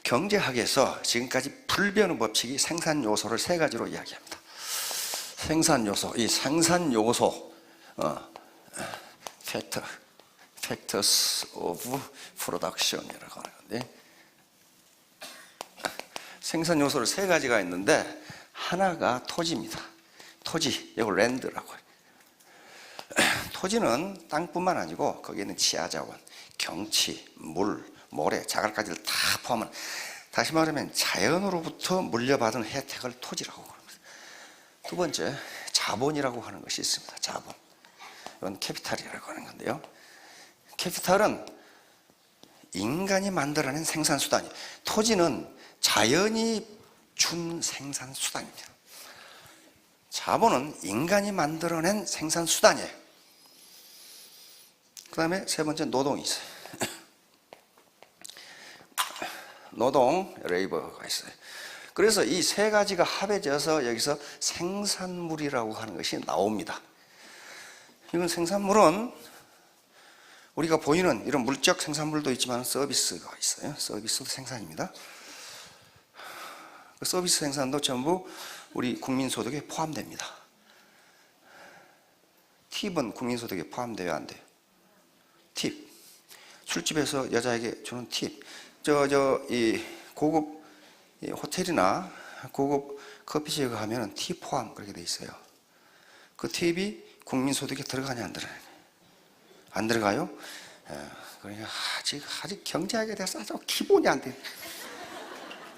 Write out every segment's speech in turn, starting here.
경제학에서 지금까지 불변의 법칙이 생산 요소를 세 가지로 이야기합니다. 생산 요소, 이 생산 요소, factors of production이라고 하는 건데, 생산 요소를 세 가지가 있는데 하나가 토지입니다. 토지, 이걸 랜드라고 해요. 토지는 땅뿐만 아니고 거기에 있는 지하자원, 경치, 물, 모래, 자갈까지를 다 포함한, 다시 말하면 자연으로부터 물려받은 혜택을 토지라고 합니다. 두 번째, 자본이라고 하는 것이 있습니다. 자본. 이건 캐피탈이라고 하는 건데요. 캐피탈은 인간이 만들어낸 생산수단이에요. 토지는 자연이 준 생산수단입니다. 자본은 인간이 만들어낸 생산수단이에요. 그 다음에 세 번째, 노동이 있어요. 노동, 레이버가 있어요. 그래서 이 세 가지가 합해져서 여기서 생산물이라고 하는 것이 나옵니다. 이건 생산물은 우리가 보이는 이런 물적 생산물도 있지만 서비스가 있어요. 서비스도 생산입니다. 그 서비스 생산도 전부 우리 국민소득에 포함됩니다. 팁은 국민소득에 포함돼야 안 돼요. 팁. 술집에서 여자에게 주는 팁. 이 고급 호텔이나 고급 커피집에 가면 팁 포함 그렇게 돼 있어요. 그 팁이 국민소득에 들어가냐 안 들어가냐? 안 들어가요? 그러니까 아직 경제학에 대해서 아주 기본이 안 돼.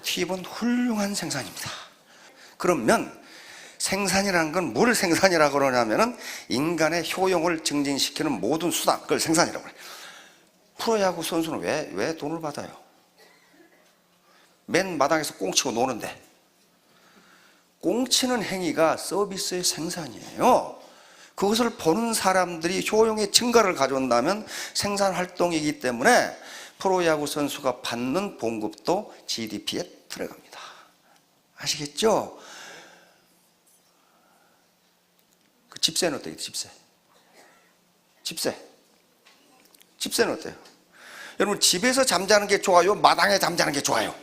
팁은 훌륭한 생산입니다. 그러면 생산이라는 건 뭘 생산이라고 그러냐면은 인간의 효용을 증진시키는 모든 수단, 그걸 생산이라고 해요. 프로야구 선수는 왜 돈을 받아요? 맨 마당에서 꽁치고 노는데, 꽁치는 행위가 서비스의 생산이에요. 그것을 보는 사람들이 효용의 증가를 가져온다면 생산 활동이기 때문에 프로야구 선수가 받는 봉급도 GDP에 들어갑니다. 아시겠죠? 그 집세는 어때요? 집세는 어때요? 여러분, 집에서 잠자는 게 좋아요? 마당에 잠자는 게 좋아요?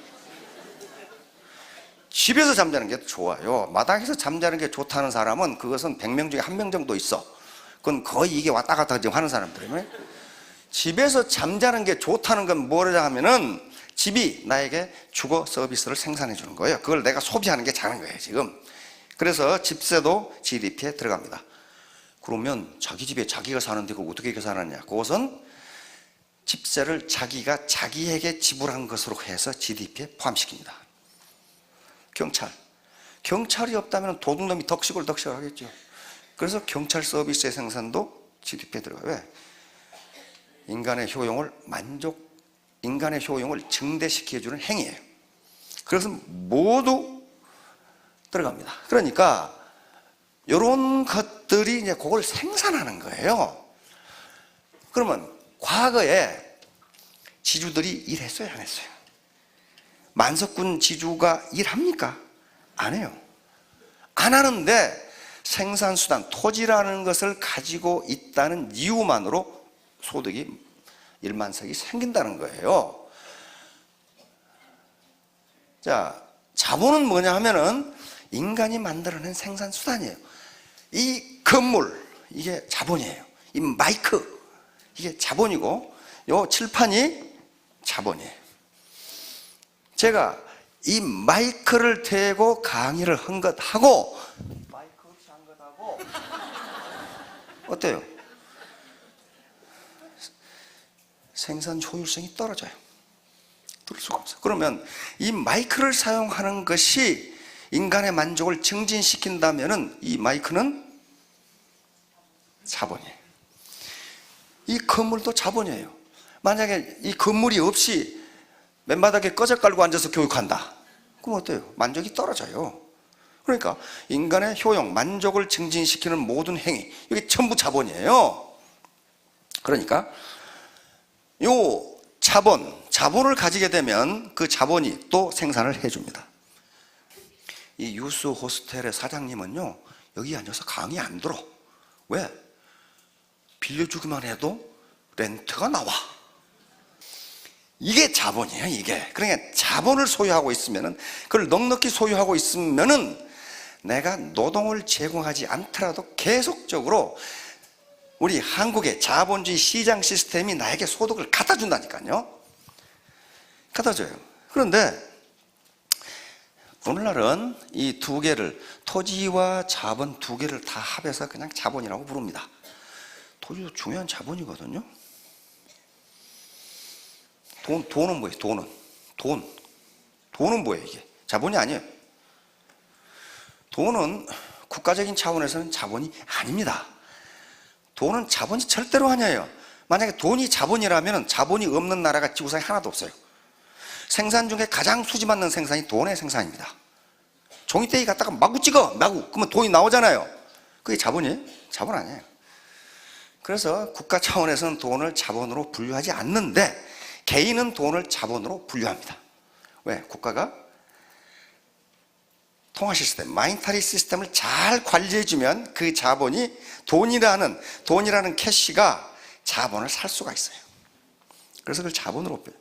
집에서 잠자는 게 좋아요. 마당에서 잠자는 게 좋다는 사람은 그것은 100명 중에 1명 정도 있어. 그건 거의 이게 왔다 갔다 지금 하는 사람들이에요. 집에서 잠자는 게 좋다는 건 뭐냐 하면은 집이 나에게 주거 서비스를 생산해 주는 거예요. 그걸 내가 소비하는 게 작은 거예요, 지금. 그래서 집세도 GDP에 들어갑니다. 그러면 자기 집에 자기가 사는데 그걸 어떻게 계산하느냐? 그것은 집세를 자기가 자기에게 지불한 것으로 해서 GDP에 포함시킵니다. 경찰이 없다면 도둑놈이 덕식을 하겠죠. 그래서 경찰 서비스의 생산도 GDP에 들어가요. 왜? 인간의 효용을 증대시켜주는 행위예요. 그래서 모두 들어갑니다. 그러니까 이런 것들이 이제 그걸 생산하는 거예요. 그러면 과거에 지주들이 일했어요, 안 했어요? 만석군 지주가 일합니까? 안 해요. 안 하는데 생산수단, 토지라는 것을 가지고 있다는 이유만으로 소득이 1만석이 생긴다는 거예요. 자, 자본은 뭐냐 하면은 인간이 만들어낸 생산수단이에요. 이 건물, 이게 자본이에요. 이 마이크, 이게 자본이고, 요 칠판이 자본이에요. 제가 이 마이크를 대고 강의를 한 것하고 마이크 없이 한 것하고 어때요? 생산 효율성이 떨어져요. 들을 수가 없어요. 그러면 이 마이크를 사용하는 것이 인간의 만족을 증진시킨다면은 이 마이크는 자본이에요. 이 건물도 자본이에요. 만약에 이 건물이 없이 맨바닥에 꺼져 깔고 앉아서 교육한다. 그럼 어때요? 만족이 떨어져요. 그러니까 인간의 효용, 만족을 증진시키는 모든 행위, 이게 전부 자본이에요. 그러니까 요 자본을 가지게 되면 그 자본이 또 생산을 해줍니다. 이 유스 호스텔의 사장님은요, 여기 앉아서 강의 안 들어. 왜? 빌려주기만 해도 렌트가 나와. 이게 자본이에요, 이게. 그러니까 자본을 소유하고 있으면은, 그걸 넉넉히 소유하고 있으면은 내가 노동을 제공하지 않더라도 계속적으로 우리 한국의 자본주의 시장 시스템이 나에게 소득을 갖다 준다니까요. 갖다 줘요. 그런데 오늘날은 이 두 개를, 토지와 자본 두 개를 다 합해서 그냥 자본이라고 부릅니다. 토지도 중요한 자본이거든요. 돈은 뭐예요? 돈은 뭐예요? 이게 자본이 아니에요. 돈은 국가적인 차원에서는 자본이 아닙니다. 돈은 자본이 절대로 아니에요. 만약에 돈이 자본이라면 자본이 없는 나라가 지구상에 하나도 없어요. 생산 중에 가장 수지 맞는 생산이 돈의 생산입니다. 종이떼기 갖다가 마구 찍어, 그러면 돈이 나오잖아요. 그게 자본이에요? 자본 아니에요. 그래서 국가 차원에서는 돈을 자본으로 분류하지 않는데 개인은 돈을 자본으로 분류합니다. 왜? 국가가 통화 시스템, 마니터리 시스템을 잘 관리해주면 그 자본이 돈이라는 캐시가 자본을 살 수가 있어요. 그래서 그걸 자본으로 분류.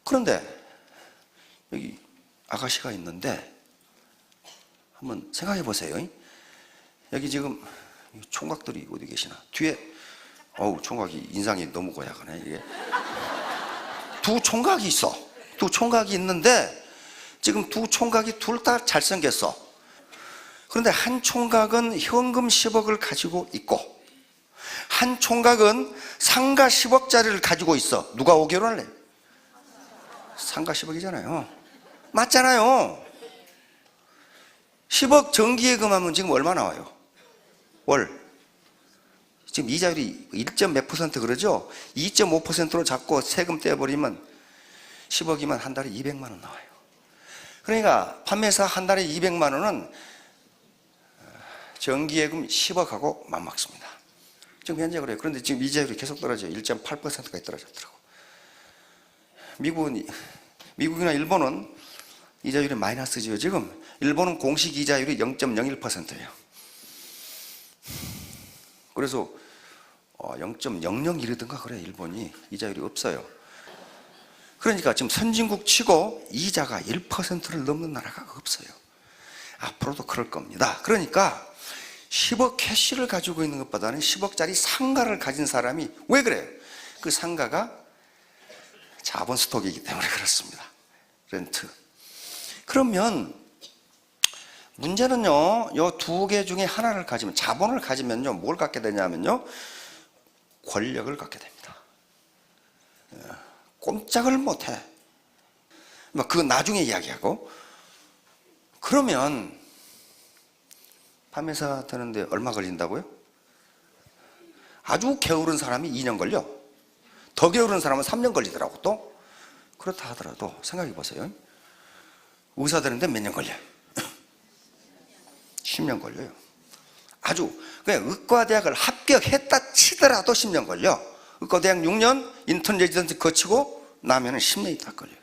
그런데 여기 아가씨가 있는데 한번 생각해 보세요. 여기 지금 총각들이 어디 계시나? 뒤에 총각이 인상이 너무 고약하네. 이게 두 총각이 있어. 두 총각이 있는데 지금 두 총각이 둘 다 잘생겼어. 그런데 한 총각은 현금 10억을 가지고 있고 한 총각은 상가 10억짜리를 가지고 있어. 누가 5개월 할래? 상가 10억이잖아요. 맞잖아요. 10억 정기예금 하면 지금 얼마 나와요? 월. 지금 이자율이 1점 몇 퍼센트 그러죠? 2.5%로 잡고 세금 떼어버리면 10억이면 한 달에 200만 원 나와요. 그러니까 판매사 한 달에 200만 원은 정기예금 10억하고 맞먹습니다. 지금 현재 그래요. 그런데 지금 이자율이 계속 떨어져요. 1.8%까지 떨어졌더라고. 미국이나 일본은 이자율이 마이너스죠. 지금 일본은 공식 이자율이 0.01%예요. 그래서 0.001이든가 그래. 일본이 이자율이 없어요. 그러니까 지금 선진국 치고 이자가 1%를 넘는 나라가 없어요. 앞으로도 그럴 겁니다. 그러니까 10억 캐시를 가지고 있는 것보다는 10억짜리 상가를 가진 사람이 왜 그래요? 그 상가가 자본 스톡이기 때문에 그렇습니다. 렌트. 그러면 문제는요, 이 두 개 중에 하나를 가지면, 자본을 가지면요, 뭘 갖게 되냐면요, 권력을 갖게 됩니다. 꼼짝을 못해. 그거 나중에 이야기하고. 그러면 판매사 되는데 얼마 걸린다고요? 아주 게으른 사람이 2년 걸려. 더 게으른 사람은 3년 걸리더라고. 또 그렇다 하더라도 생각해 보세요. 의사 되는데 몇 년 걸려요? 10년 걸려요. 아주 그냥 의과대학을 합격했다 치더라도 10년 걸려. 의과대학 6년 인턴 레지던트 거치고 나면은 10년이 딱 걸려요.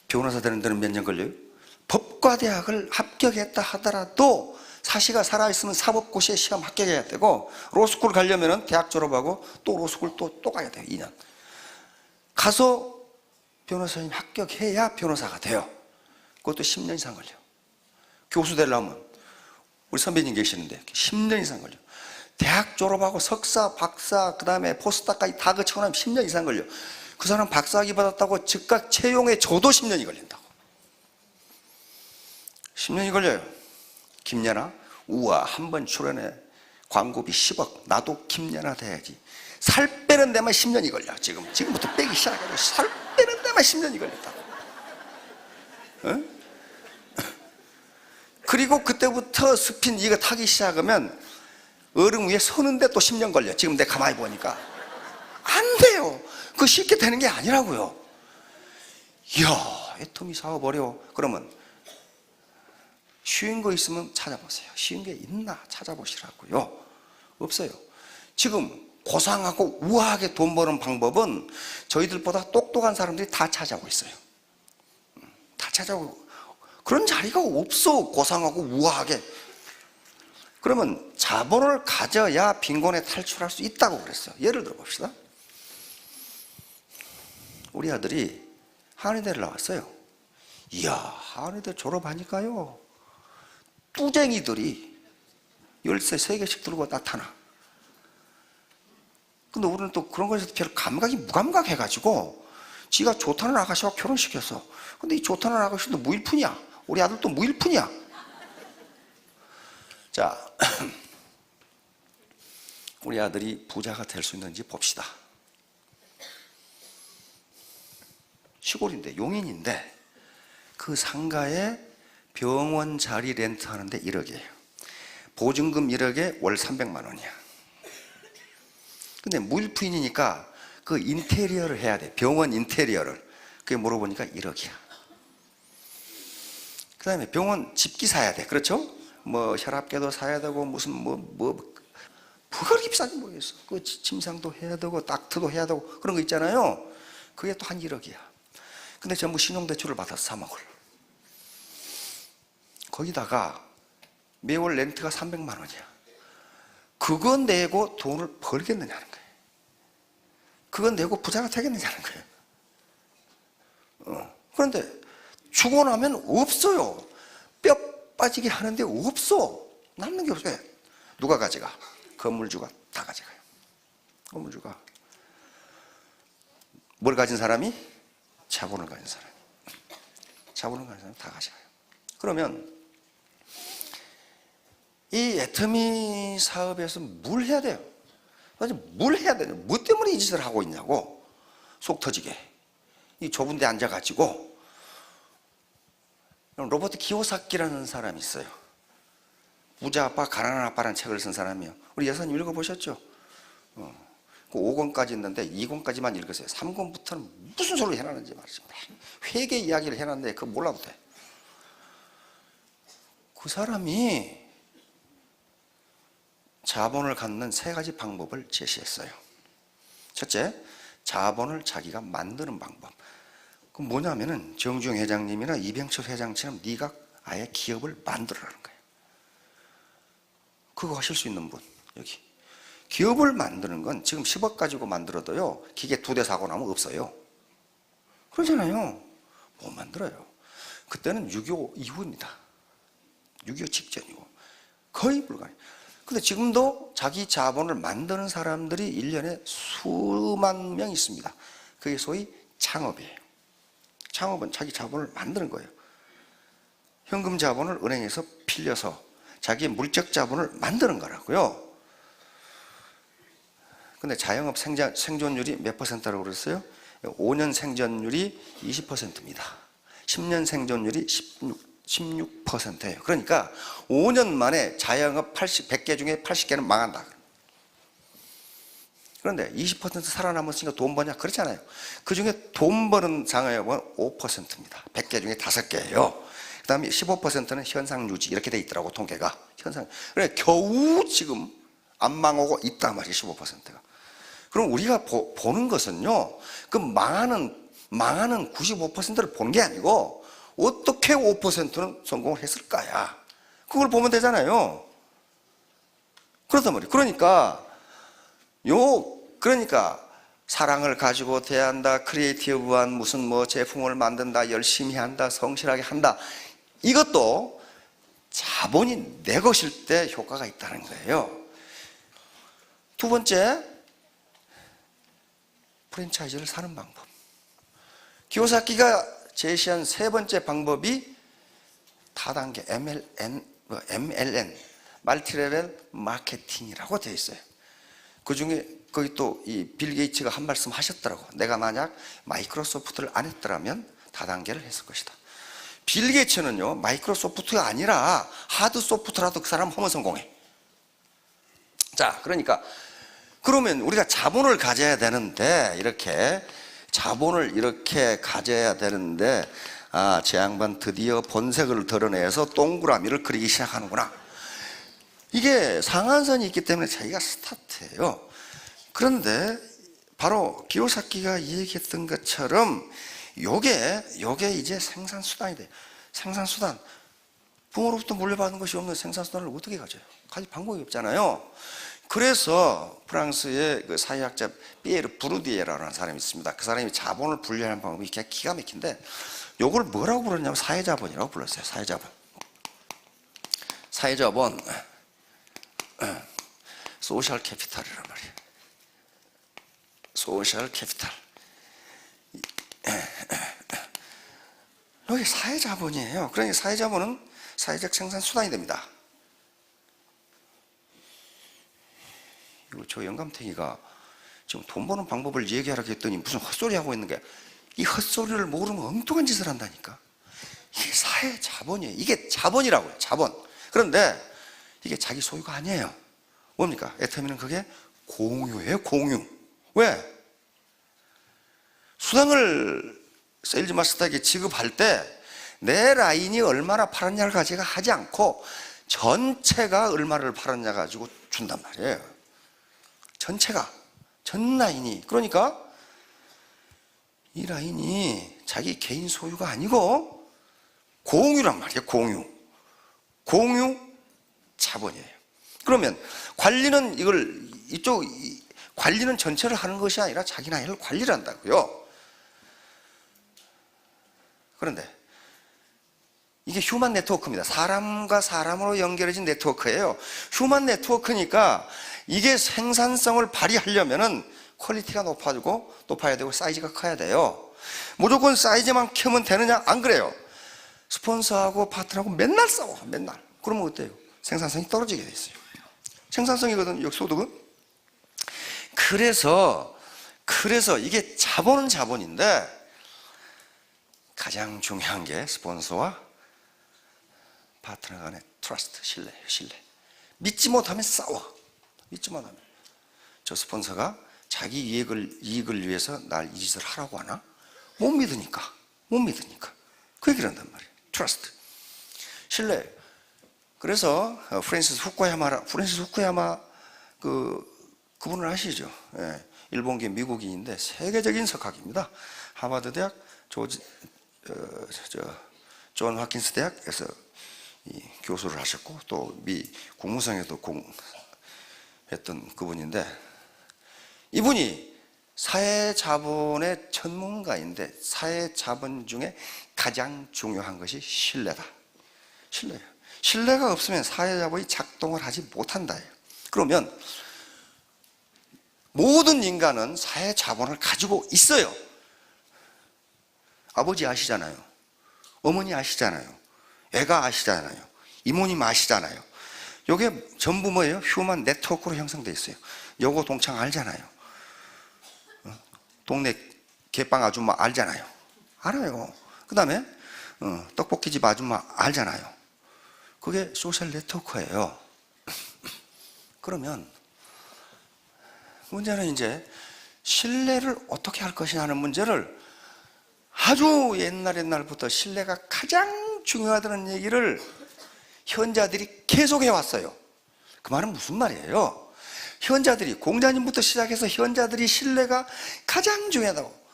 변호사 되는 데는 몇 년 걸려요? 법과대학을 합격했다 하더라도 사시가 살아있으면 사법고시에 시험 합격해야 되고, 로스쿨 가려면 대학 졸업하고 또 로스쿨 또 가야 돼요. 2년 가서 변호사님 합격해야 변호사가 돼요. 그것도 10년 이상 걸려. 교수 되려면 우리 선배님 계시는데 10년 이상 걸려. 대학 졸업하고 석사, 박사, 그 다음에 포스닥까지 다 거치고 나면 10년 이상 걸려. 그 사람 박사학위 받았다고 즉각 채용에 줘도 10년이 걸린다고. 10년이 걸려요. 김연아, 우와, 한 번 출연해 광고비 10억. 나도 김연아 돼야지. 살 빼는 데만 10년이 걸려. 지금부터 빼기 시작해도 살 빼는 데만 10년이 걸린다고. 어? 그리고 그때부터 스핀 이거 타기 시작하면 얼음 위에 서는데 또 10년 걸려. 지금 내가 가만히 보니까 안 돼요. 그거 쉽게 되는 게 아니라고요. 이야, 애터미 사업 어려워. 그러면 쉬운 거 있으면 찾아보세요. 쉬운 게 있나 찾아보시라고요. 없어요. 지금 고상하고 우아하게 돈 버는 방법은 저희들보다 똑똑한 사람들이 다 찾아오고 있어요. 다 찾아오고. 그런 자리가 없어. 고상하고 우아하게. 그러면 자본을 가져야 빈곤에 탈출할 수 있다고 그랬어요. 예를 들어 봅시다. 우리 아들이 한의대를 나왔어요. 이야, 한의대 졸업하니까요, 뚜쟁이들이 열쇠 3개씩 들고 나타나. 근데 우리는 또 그런 거에서 별 감각이 무감각해가지고 지가 좋다는 아가씨와 결혼시켰어. 근데 이 좋다는 아가씨도 무일푼이야. 우리 아들도 무일푼이야. 자, 우리 아들이 부자가 될 수 있는지 봅시다. 시골인데, 용인인데 그 상가에 병원 자리 렌트하는데 1억이에요. 보증금 1억에 월 300만 원이야. 근데 무일푼이니까 그 인테리어를 해야 돼. 병원 인테리어를. 그게 물어보니까 1억이야. 그 다음에 병원 집기 사야 돼. 그렇죠? 뭐 혈압계도 사야 되고 무슨 뭐가 그렇게 비싼지 모르겠어. 그 침상도 해야 되고 닥트도 해야 되고 그런 거 있잖아요. 그게 또 한 1억이야. 근데 전부 신용대출을 받아서 3억을. 거기다가 매월 렌트가 300만 원이야. 그거 내고 돈을 벌겠느냐는 거예요. 그거 내고 부자가 되겠느냐는 거예요. 그런데 주고 나면 없어요. 뼈 빠지게 하는데 없어. 남는 게 없어요. 누가 가져가? 건물주가 다 가져가요. 건물주가. 뭘 가진 사람이? 자본을 가진 사람. 자본을 가진 사람이 다 가져가요. 그러면 이 애터미 사업에서 뭘 해야 돼요? 뭘 해야 되냐? 뭐 때문에 이 짓을 하고 있냐고. 속 터지게. 이 좁은 데 앉아가지고. 로버트 키오사키라는 사람이 있어요. 부자 아빠, 가난한 아빠라는 책을 쓴 사람이에요. 우리 여사님 읽어보셨죠? 그 5권까지 있는데 2권까지만 읽으세요. 3권부터는 무슨 소리를 해놨는지 말이죠. 회계 이야기를 해놨는데 그거 몰라도 돼. 그 사람이 자본을 갖는 3가지 방법을 제시했어요. 첫째, 자본을 자기가 만드는 방법. 그 뭐냐면은 정주영 회장님이나 이병철 회장처럼 네가 아예 기업을 만들어라는 거예요. 그거 하실 수 있는 분 여기. 기업을 만드는 건 지금 10억 가지고 만들어도요, 기계 2대 사고 나면 없어요. 그러잖아요. 못 만들어요. 그때는 6.25 이후입니다. 6.25 직전이고 거의 불가능해요. 근데 지금도 자기 자본을 만드는 사람들이 1년에 수만 명 있습니다. 그게 소위 창업이에요. 창업은 자기 자본을 만드는 거예요. 현금 자본을 은행에서 빌려서 자기의 물적 자본을 만드는 거라고요. 근데 자영업 생존율이 몇 %라고 그랬어요? 5년 생존율이 20%입니다. 10년 생존율이 16%예요. 그러니까 5년 만에 자영업 100개 중에 80개는 망한다. 그런데 20% 살아남았으니까 돈 버냐? 그렇잖아요. 그 중에 돈 버는 장학업은 5%입니다. 100개 중에 5개예요. 그 다음에 15%는 현상 유지 이렇게 돼 있더라고, 통계가. 현상. 그래 겨우 지금 안 망하고 있단 말이에요. 15%가. 그럼 우리가 보는 것은요, 그 망하는 95%를 보는 게 아니고 어떻게 5%는 성공을 했을까야. 그걸 보면 되잖아요. 그렇단 말이에요. 그러니까 사랑을 가지고 대한다, 크리에이티브한 무슨 뭐 제품을 만든다, 열심히 한다, 성실하게 한다. 이것도 자본이 내 것일 때 효과가 있다는 거예요. 두 번째, 프랜차이즈를 사는 방법. 키오사키가 제시한 3번째 방법이 다단계 MLN, 멀티레벨 마케팅이라고 되어 있어요. 그 중에 거기 또 이 빌 게이츠가 한 말씀 하셨더라고. 내가 만약 마이크로소프트를 안 했더라면 다단계를 했을 것이다. 빌 게이츠는요, 마이크로소프트가 아니라 하드 소프트라도 그 사람 하면 성공해. 자, 그러면 우리가 자본을 가져야 되는데, 이렇게 자본을 이렇게 가져야 되는데, 제 양반 드디어 본색을 드러내서 동그라미를 그리기 시작하는구나. 이게 상한선이 있기 때문에 자기가 스타트예요. 그런데 바로 키오사키가 얘기했던 것처럼 요게 이제 생산수단이 돼요. 생산수단. 부모로부터 물려받은 것이 없는 생산수단을 어떻게 가져요? 가질 방법이 없잖아요. 그래서 프랑스의 그 사회학자 피에르 부르디에라는 사람이 있습니다. 그 사람이 자본을 분류하는 방법이 기가 막힌데, 요걸 뭐라고 불렀냐면 사회자본이라고 불렀어요. 사회자본, 소셜 캐피탈이란 말이에요. 소셜 캐피탈. 여기 사회자본이에요. 그러니까 사회자본은 사회적 생산 수단이 됩니다. 이거 저 영감탱이가 지금 돈 버는 방법을 얘기하라고 했더니 무슨 헛소리 하고 있는 게, 이 헛소리를 모르면 엉뚱한 짓을 한다니까. 이게 사회자본이에요. 이게 자본이라고요. 자본. 그런데 이게 자기 소유가 아니에요. 뭡니까? 애터미는 그게 공유예요. 공유. 왜? 수당을 세일즈 마스터에게 지급할 때 내 라인이 얼마나 팔았냐를 가지고 하지 않고 전체가 얼마를 팔았냐 가지고 준단 말이에요. 전체가, 전 라인이. 그러니까 이 라인이 자기 개인 소유가 아니고 공유란 말이에요. 공유 자본이에요. 그러면 관리는 관리는 전체를 하는 것이 아니라 자기 라인을 관리를 한다고요. 그런데 이게 휴먼 네트워크입니다. 사람과 사람으로 연결해진 네트워크예요. 휴먼 네트워크니까 이게 생산성을 발휘하려면은 퀄리티가 높아야 되고 사이즈가 커야 돼요. 무조건 사이즈만 키우면 되느냐? 안 그래요. 스폰서하고 파트너하고 맨날 싸워. 맨날. 그러면 어때요? 생산성이 떨어지게 돼 있어요. 생산성이거든, 소득은. 그래서 이게 자본은 자본인데 가장 중요한 게 스폰서와 파트너 간의 트러스트, 신뢰. 믿지 못하면 싸워. 믿지 못하면. 저 스폰서가 자기 이익을 위해서 날 이 짓을 하라고 하나? 못 믿으니까. 그 얘기를 한단 말이에요. 트러스트. 신뢰. 그래서 프랜시스 후쿠야마 그분을 아시죠? 예, 일본계 미국인인데 세계적인 석학입니다. 하버드 대학, 존 홉킨스 대학에서 교수를 하셨고 또 미 국무성에도 했던 그분인데, 이분이 사회자본의 전문가인데 사회자본 중에 가장 중요한 것이 신뢰다. 신뢰예요. 신뢰가 없으면 사회자본이 작동을 하지 못한다예요. 그러면 모든 인간은 사회자본을 가지고 있어요. 아버지 아시잖아요. 어머니 아시잖아요. 애가 아시잖아요. 이모님 아시잖아요. 이게 전부 뭐예요? 휴먼 네트워크로 형성되어 있어요. 여고 동창 알잖아요. 동네 개빵 아줌마 알잖아요. 알아요. 그 다음에 떡볶이집 아줌마 알잖아요. 그게 소셜 네트워크예요. 그러면 문제는 이제 신뢰를 어떻게 할 것이냐 하는 문제를 아주 옛날부터 신뢰가 가장 중요하다는 얘기를 현자들이 계속 해왔어요. 그 말은 무슨 말이에요? 현자들이, 공자님부터 시작해서 현자들이 신뢰가 가장 중요하다고.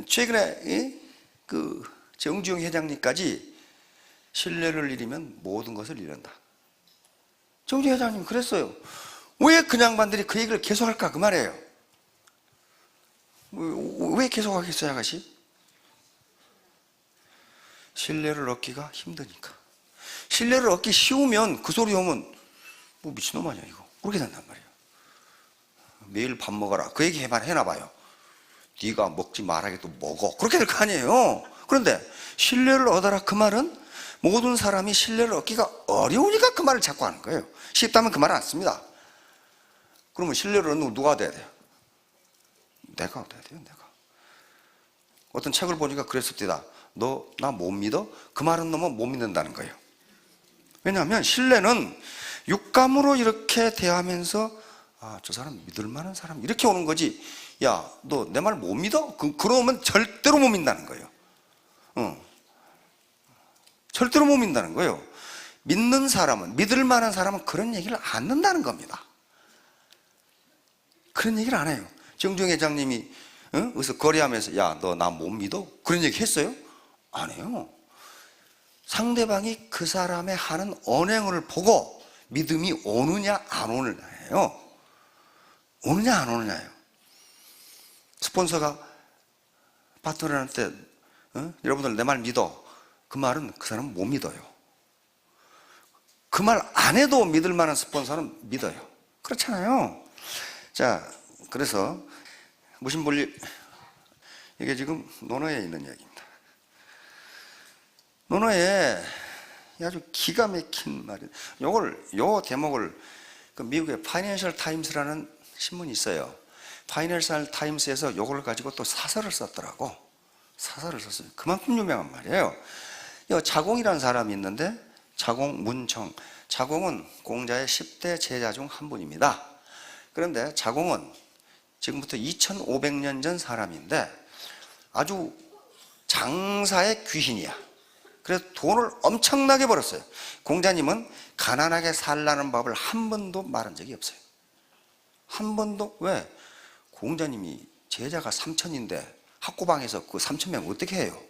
최근에 그 정주영 회장님까지 신뢰를 잃으면 모든 것을 잃는다. 정주영 회장님 그랬어요. 왜 그 양반들이 그 얘기를 계속할까? 그 말이에요. 왜 계속하겠어요, 아가씨? 신뢰를 얻기가 힘드니까. 신뢰를 얻기 쉬우면 그 소리 오면 뭐 미친놈 아니야 이거. 그렇게 된단 말이에요. 매일 밥 먹어라 그 얘기 해놔봐요. 네가 먹지 말아도 먹어. 그렇게 될 거 아니에요. 그런데 신뢰를 얻어라 그 말은 모든 사람이 신뢰를 얻기가 어려우니까 그 말을 자꾸 하는 거예요. 쉽다면 그 말을 안 씁니다. 그러면 신뢰를 얻는 건 누가 돼야 돼요? 내가 얻어야 돼요. 내가. 어떤 책을 보니까 그랬습니다. 너 나 못 믿어? 그 말은 너무 못 믿는다는 거예요. 왜냐하면 신뢰는 육감으로 이렇게 대하면서 저 사람 믿을 만한 사람 이렇게 오는 거지. 야, 너 내 말 못 믿어? 그러면 절대로 못 믿는다는 거예요. 절대로 못 믿는다는 거예요. 믿는 사람은, 믿을 만한 사람은 그런 얘기를 안 한다는 겁니다. 그런 얘기를 안 해요. 정중 회장님이 그래서 거래하면서 야, 너 나 못 믿어? 그런 얘기 했어요? 안 해요. 상대방이 그 사람의 하는 언행을 보고 믿음이 오느냐 안 오느냐예요. 오느냐 안 오느냐예요. 스폰서가 파트너한테 여러분들 내 말 믿어. 그 말은 그 사람은 못 믿어요. 그 말 안 해도 믿을 만한 스폰서는 믿어요. 그렇잖아요. 자, 그래서 무신분립, 이게 지금 논어에 있는 얘기입니다. 논어에 아주 기가 막힌 말이에요. 요 대목을 그 미국의 파이낸셜 타임스라는 신문이 있어요. 파이낸셜 타임스에서 요걸 가지고 또 사설을 썼더라고. 사설을 썼어요. 그만큼 유명한 말이에요. 자공이라는 사람이 있는데, 자공 문청. 자공은 공자의 10대 제자 중 한 분입니다. 그런데 자공은 지금부터 2500년 전 사람인데 아주 장사의 귀신이야. 그래서 돈을 엄청나게 벌었어요. 공자님은 가난하게 살라는 법을 한 번도 말한 적이 없어요. 한 번도. 왜? 공자님이 제자가 3000인데 학고방에서 그 3000명 어떻게 해요?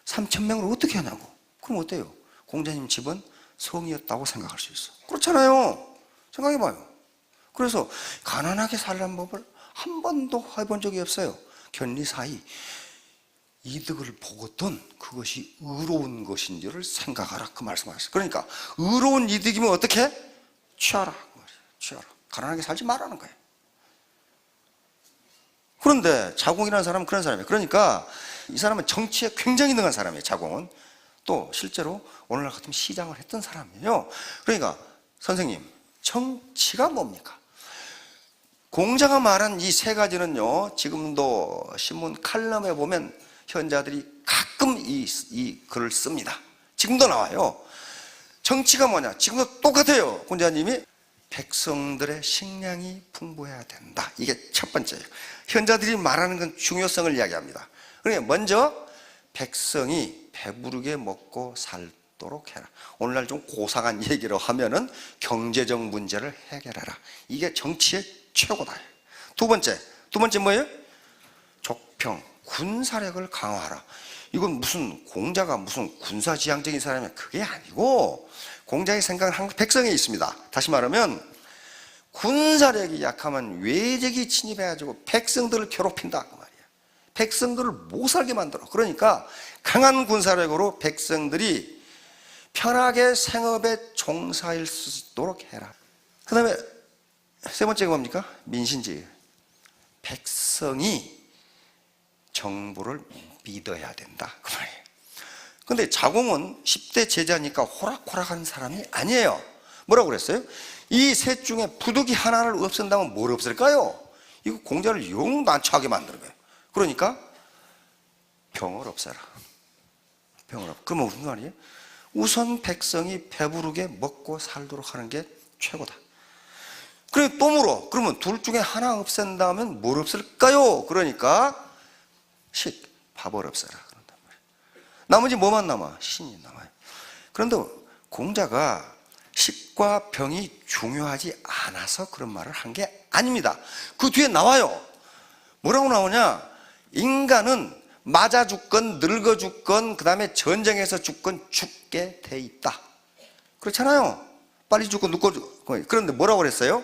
3000명을 어떻게 하냐고. 그럼 어때요? 공자님 집은 성이었다고 생각할 수 있어. 그렇잖아요. 생각해봐요. 그래서 가난하게 살라는 법을 한 번도 해본 적이 없어요. 견리사이 이득을 보거든 그것이 의로운 것인지를 생각하라, 그 말씀하셨어요. 그러니까 의로운 이득이면 어떻게? 취하라. 취하라. 가난하게 살지 말라는 거예요. 그런데 자공이라는 사람은 그런 사람이에요. 그러니까 이 사람은 정치에 굉장히 능한 사람이에요. 자공은 또 실제로 오늘날 같으면 시장을 했던 사람이에요. 그러니까 선생님, 정치가 뭡니까? 공자가 말한 이 세 가지는요, 지금도 신문 칼럼에 보면 현자들이 가끔 이 글을 씁니다. 지금도 나와요. 정치가 뭐냐? 지금도 똑같아요. 공자님이 백성들의 식량이 풍부해야 된다. 이게 첫 번째예요. 현자들이 말하는 건 중요성을 이야기합니다. 그러니까 먼저 백성이 배부르게 먹고 살도록 해라. 오늘날 좀 고상한 얘기로 하면은 경제적 문제를 해결해라. 이게 정치의 최고다. 두 번째 뭐예요? 족평, 군사력을 강화하라. 이건 무슨 공자가 무슨 군사지향적인 사람이야, 그게 아니고 공자의 생각은 항상 백성에 있습니다. 다시 말하면 군사력이 약하면 외적이 침입해가지고 백성들을 괴롭힌다 그 말이야. 백성들을 못 살게 만들어. 그러니까 강한 군사력으로 백성들이 편하게 생업에 종사할 수 있도록 해라. 그 다음에 세 번째가 뭡니까? 민신지. 백성이 정부를 믿어야 된다 그 말이에요. 근데 자공은 10대 제자니까 호락호락한 사람이 아니에요. 뭐라고 그랬어요? 이 셋 중에 부득이 하나를 없앤다면 뭘 없앨까요? 이거 공자를 영 난처하게 만드는 거예요. 그러니까 병을 없애라. 병을 없. 그러면 무슨 말이에요? 우선 백성이 배부르게 먹고 살도록 하는 게 최고다. 그래 또 물어. 그러면 둘 중에 하나 없앤다면 뭘 없앨까요? 그러니까 밥을 없애라 그런단 말이에요. 나머지 뭐만 남아? 신이 남아요. 그런데 공자가 식과 병이 중요하지 않아서 그런 말을 한 게 아닙니다. 그 뒤에 나와요. 뭐라고 나오냐? 인간은 맞아 죽건 늙어 죽건 그 다음에 전쟁에서 죽건 죽게 돼 있다. 그렇잖아요. 빨리 죽고 늙고 죽고. 그런데 뭐라고 그랬어요?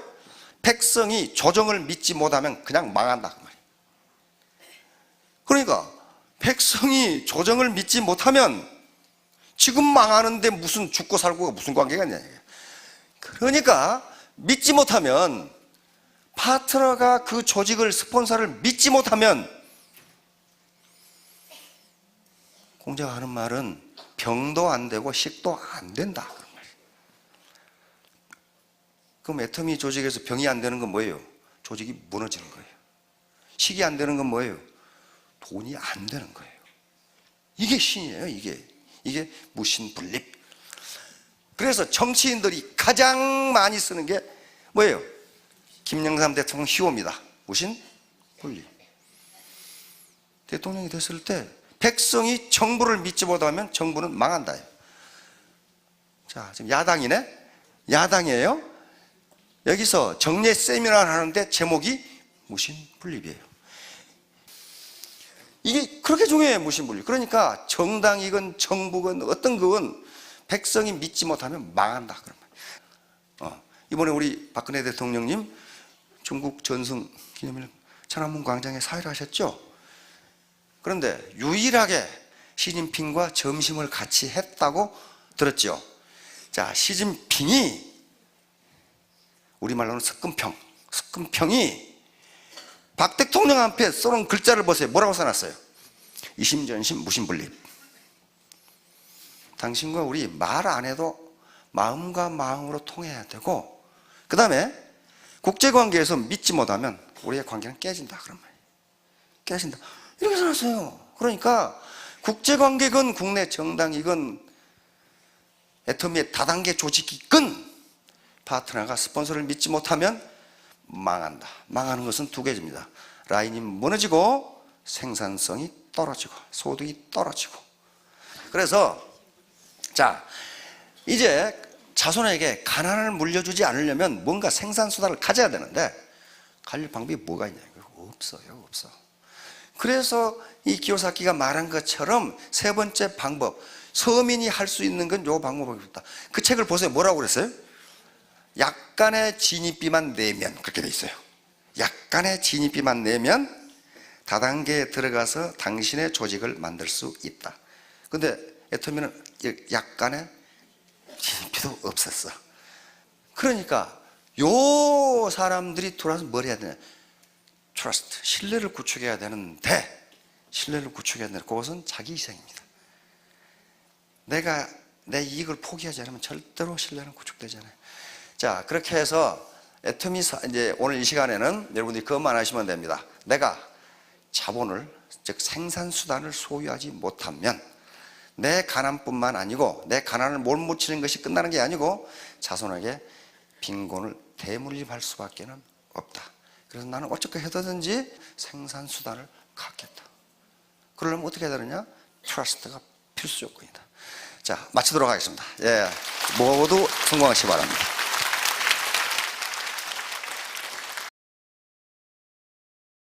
백성이 조정을 믿지 못하면 그냥 망한다 그 말이에요. 그러니까 백성이 조정을 믿지 못하면 지금 망하는데 무슨 죽고 살고가 무슨 관계가 있냐. 그러니까 믿지 못하면, 파트너가 그 조직을, 스폰서를 믿지 못하면, 공자가 하는 말은 병도 안 되고 식도 안 된다. 그럼 애터미 조직에서 병이 안 되는 건 뭐예요? 조직이 무너지는 거예요. 식이 안 되는 건 뭐예요? 돈이 안 되는 거예요. 이게 신이에요. 이게 무신분립. 그래서 정치인들이 가장 많이 쓰는 게 뭐예요? 김영삼 대통령 희호입니다. 무신분립. 대통령이 됐을 때 백성이 정부를 믿지 못하면 정부는 망한다. 자, 지금 야당이네? 야당이에요? 여기서 정례 세미나를 하는데 제목이 무신분립이에요. 이게 그렇게 중요해요, 무신분립. 그러니까 정당이건 정부건 어떤 그건 백성이 믿지 못하면 망한다. 그런 말. 이번에 우리 박근혜 대통령님 중국 전승 기념일 천안문 광장에 사회를 하셨죠. 그런데 유일하게 시진핑과 점심을 같이 했다고 들었죠. 자, 시진핑이 우리말로는 석금평이 박 대통령 앞에 써놓은 글자를 보세요. 뭐라고 써놨어요? 이심전심 무심분립. 당신과 우리 말 안 해도 마음과 마음으로 통해야 되고, 그 다음에 국제관계에서 믿지 못하면 우리의 관계는 깨진다. 그런 말이에요. 깨진다. 이렇게 써놨어요. 그러니까 국제관계건 국내 정당이건 애터미의 다단계 조직이건 파트너가 스폰서를 믿지 못하면 망한다. 망하는 것은 두 가지입니다. 라인이 무너지고 생산성이 떨어지고 소득이 떨어지고. 그래서 자, 이제 자손에게 가난을 물려주지 않으려면 뭔가 생산수단을 가져야 되는데 가질 방법이 뭐가 있냐? 없어요. 없어. 그래서 이 기요사키가 말한 것처럼 세 번째 방법, 서민이 할 수 있는 건 요 방법이었다. 그 책을 보세요. 뭐라고 그랬어요? 약간의 진입비만 내면, 그렇게 돼 있어요. 약간의 진입비만 내면 다단계에 들어가서 당신의 조직을 만들 수 있다. 근데 애터미는 약간의 진입비도 없었어. 그러니까 요 사람들이 돌아서 뭘 해야 되냐? 트러스트, 신뢰를 구축해야 되는데, 신뢰를 구축해야 되는데 그것은 자기 희생입니다. 내가 내 이익을 포기하지 않으면 절대로 신뢰는 구축되잖아요. 자, 그렇게 해서 애터미 이제 오늘 이 시간에는 여러분들이 그것만 하시면 됩니다. 내가 자본을, 즉 생산수단을 소유하지 못하면 내 가난뿐만 아니고, 내 가난을 몰아붙이는 것이 끝나는 게 아니고 자손에게 빈곤을 대물림할 수밖에 없다. 그래서 나는 어떻게 해서든지 생산수단을 갖겠다. 그러려면 어떻게 해야 되느냐? 트러스트가 필수 조건이다. 자, 마치도록 하겠습니다. 예, 모두 성공하시기 바랍니다.